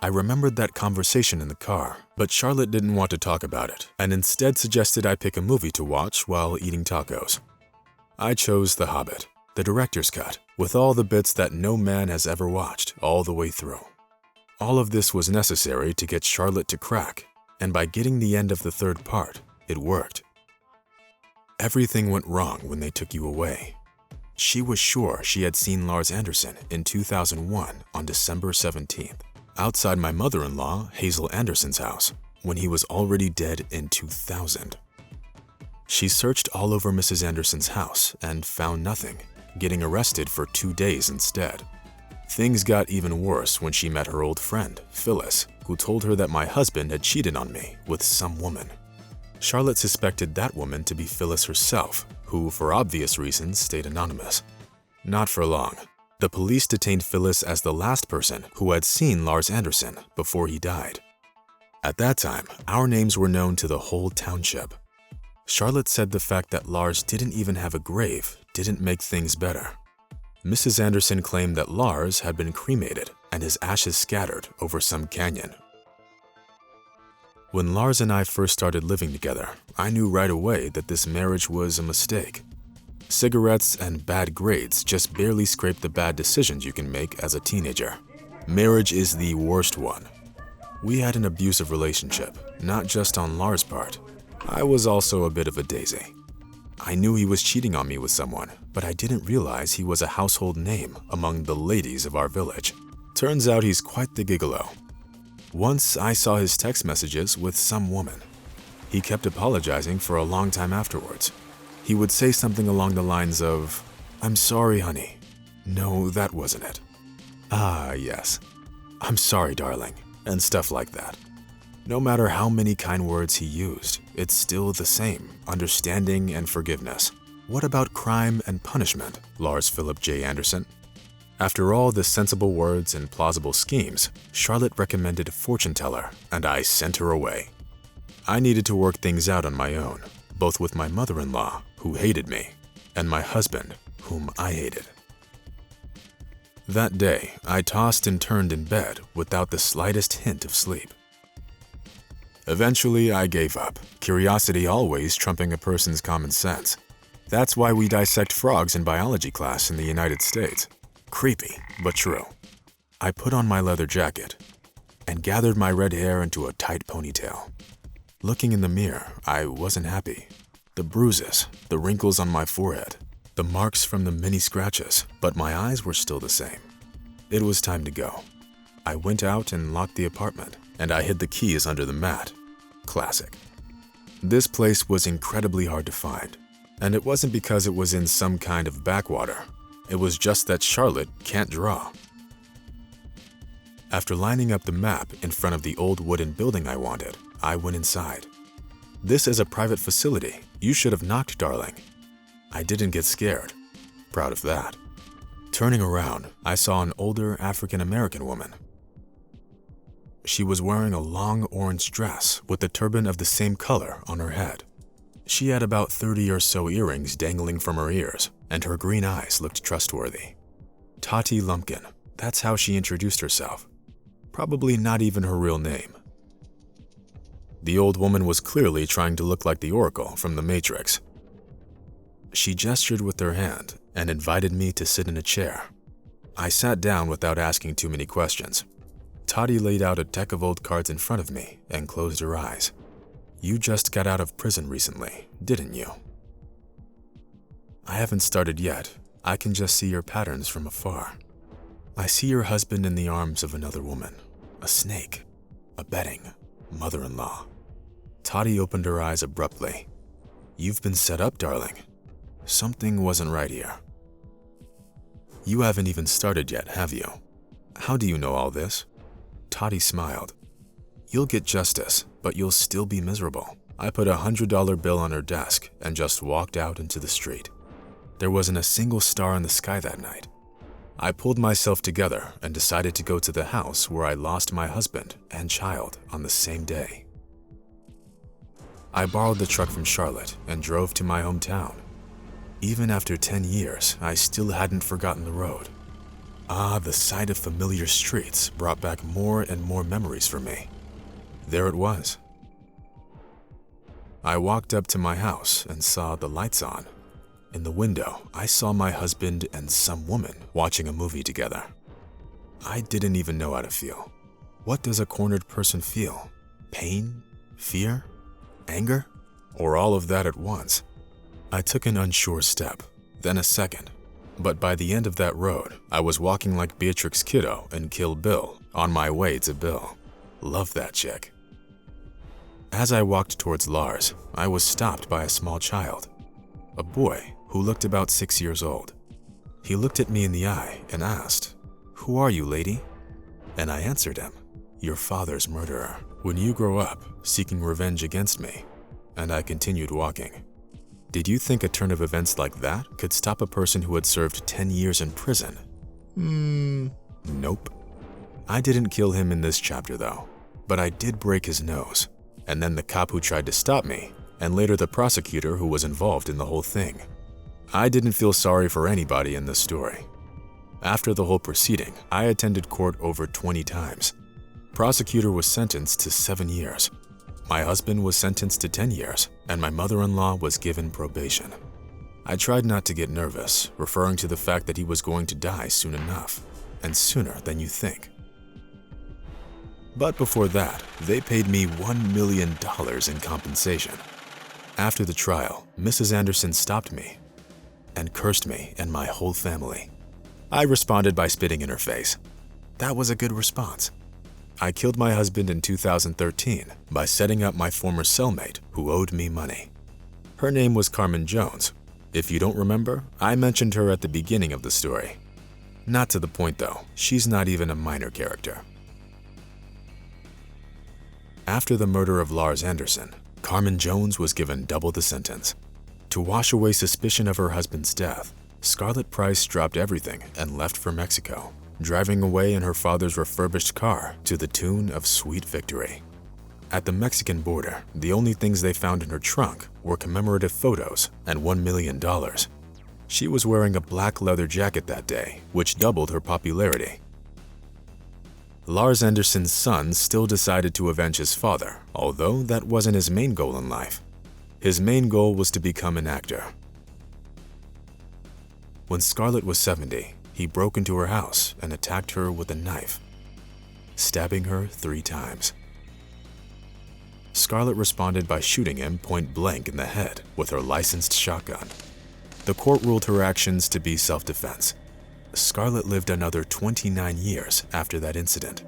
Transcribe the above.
I remembered that conversation in the car, but Charlotte didn't want to talk about it and instead suggested I pick a movie to watch while eating tacos. I chose The Hobbit, the director's cut, with all the bits that no man has ever watched all the way through. All of this was necessary to get Charlotte to crack, and by getting the end of the third part, it worked. Everything went wrong when they took you away. She was sure she had seen Lars Anderson in 2001 on December 17th, outside my mother-in-law, Hazel Anderson's house, when he was already dead in 2000. She searched all over Mrs. Anderson's house and found nothing, getting arrested for 2 days instead. Things got even worse when she met her old friend, Phyllis, who told her that my husband had cheated on me with some woman. Charlotte suspected that woman to be Phyllis herself, who, for obvious reasons, stayed anonymous. Not for long. The police detained Phyllis as the last person who had seen Lars Anderson before he died. At that time, our names were known to the whole township. Charlotte said the fact that Lars didn't even have a grave didn't make things better. Mrs. Anderson claimed that Lars had been cremated and his ashes scattered over some canyon. When Lars and I first started living together, I knew right away that this marriage was a mistake. Cigarettes and bad grades just barely scrape the bad decisions you can make as a teenager. Marriage is the worst one. We had an abusive relationship, not just on Lars' part. I was also a bit of a daisy. I knew he was cheating on me with someone, but I didn't realize he was a household name among the ladies of our village. Turns out he's quite the gigolo. Once I saw his text messages with some woman. He kept apologizing for a long time afterwards. He would say something along the lines of, "I'm sorry, honey." No, that wasn't it. Ah, yes. "I'm sorry, darling," and stuff like that. No matter how many kind words he used, it's still the same, understanding and forgiveness. What about crime and punishment, Lars Philip J. Anderson? After all the sensible words and plausible schemes, Charlotte recommended a fortune teller, and I sent her away. I needed to work things out on my own, both with my mother-in-law, who hated me, and my husband, whom I hated. That day, I tossed and turned in bed without the slightest hint of sleep. Eventually, I gave up, curiosity always trumping a person's common sense. That's why we dissect frogs in biology class in the United States. Creepy, but true. I put on my leather jacket and gathered my red hair into a tight ponytail. Looking in the mirror, I wasn't happy. The bruises, the wrinkles on my forehead, the marks from the many scratches, but my eyes were still the same. It was time to go. I went out and locked the apartment, and I hid the keys under the mat. Classic. This place was incredibly hard to find, and it wasn't because it was in some kind of backwater. It was just that Charlotte can't draw. After lining up the map in front of the old wooden building I wanted, I went inside. "This is a private facility. You should have knocked, darling." I didn't get scared. Proud of that. Turning around, I saw an older African-American woman. She was wearing a long orange dress with a turban of the same color on her head. She had about 30 or so earrings dangling from her ears, and her green eyes looked trustworthy. Tati Lumpkin, that's how she introduced herself. Probably not even her real name. The old woman was clearly trying to look like the Oracle from The Matrix. She gestured with her hand and invited me to sit in a chair. I sat down without asking too many questions. Tati laid out a deck of old cards in front of me and closed her eyes. "You just got out of prison recently, didn't you?" "I haven't started yet. I can just see your patterns from afar. I see your husband in the arms of another woman, a snake, a betting mother-in-law." Tati opened her eyes abruptly. "You've been set up, darling. Something wasn't right here." "You haven't even started yet, have you? How do you know all this?" Tati smiled. "You'll get justice, but you'll still be miserable." I put a $100 bill on her desk and just walked out into the street. There wasn't a single star in the sky that night. I pulled myself together and decided to go to the house where I lost my husband and child on the same day. I borrowed the truck from Charlotte and drove to my hometown. Even after 10 years, I still hadn't forgotten the road. The sight of familiar streets brought back more and more memories for me. There it was. I walked up to my house and saw the lights on. In the window, I saw my husband and some woman watching a movie together. I didn't even know how to feel. What does a cornered person feel? Pain? Fear? Anger? Or all of that at once? I took an unsure step, then a second. But by the end of that road, I was walking like Beatrix Kiddo in Kill Bill, on my way to Bill. Love that chick. As I walked towards Lars, I was stopped by a small child, a boy who looked about 6 years old. He looked at me in the eye and asked, "Who are you, lady?" And I answered him, "Your father's murderer. When you grow up, seeking revenge against me." And I continued walking. Did you think a turn of events like that could stop a person who had served 10 years in prison? Nope. I didn't kill him in this chapter though, but I did break his nose. And then the cop who tried to stop me, and later the prosecutor who was involved in the whole thing. I didn't feel sorry for anybody in this story. After the whole proceeding, I attended court over 20 times. Prosecutor was sentenced to 7 years. My husband was sentenced to 10 years, and my mother-in-law was given probation. I tried not to get nervous, referring to the fact that he was going to die soon enough, and sooner than you think. But before that, they paid me $1 million in compensation. After the trial, Mrs. Anderson stopped me and cursed me and my whole family. I responded by spitting in her face. That was a good response. I killed my husband in 2013 by setting up my former cellmate who owed me money. Her name was Carmen Jones. If you don't remember, I mentioned her at the beginning of the story. Not to the point though, she's not even a minor character. After the murder of Lars Anderson, Carmen Jones was given double the sentence. To wash away suspicion of her husband's death, Scarlett Price dropped everything and left for Mexico, driving away in her father's refurbished car to the tune of Sweet Victory. At the Mexican border, the only things they found in her trunk were commemorative photos and $1 million. She was wearing a black leather jacket that day, which doubled her popularity. Lars Anderson's son still decided to avenge his father, although that wasn't his main goal in life. His main goal was to become an actor. When Scarlett was 70, he broke into her house and attacked her with a knife, stabbing her 3 times. Scarlett responded by shooting him point blank in the head with her licensed shotgun. The court ruled her actions to be self-defense. Scarlett lived another 29 years after that incident.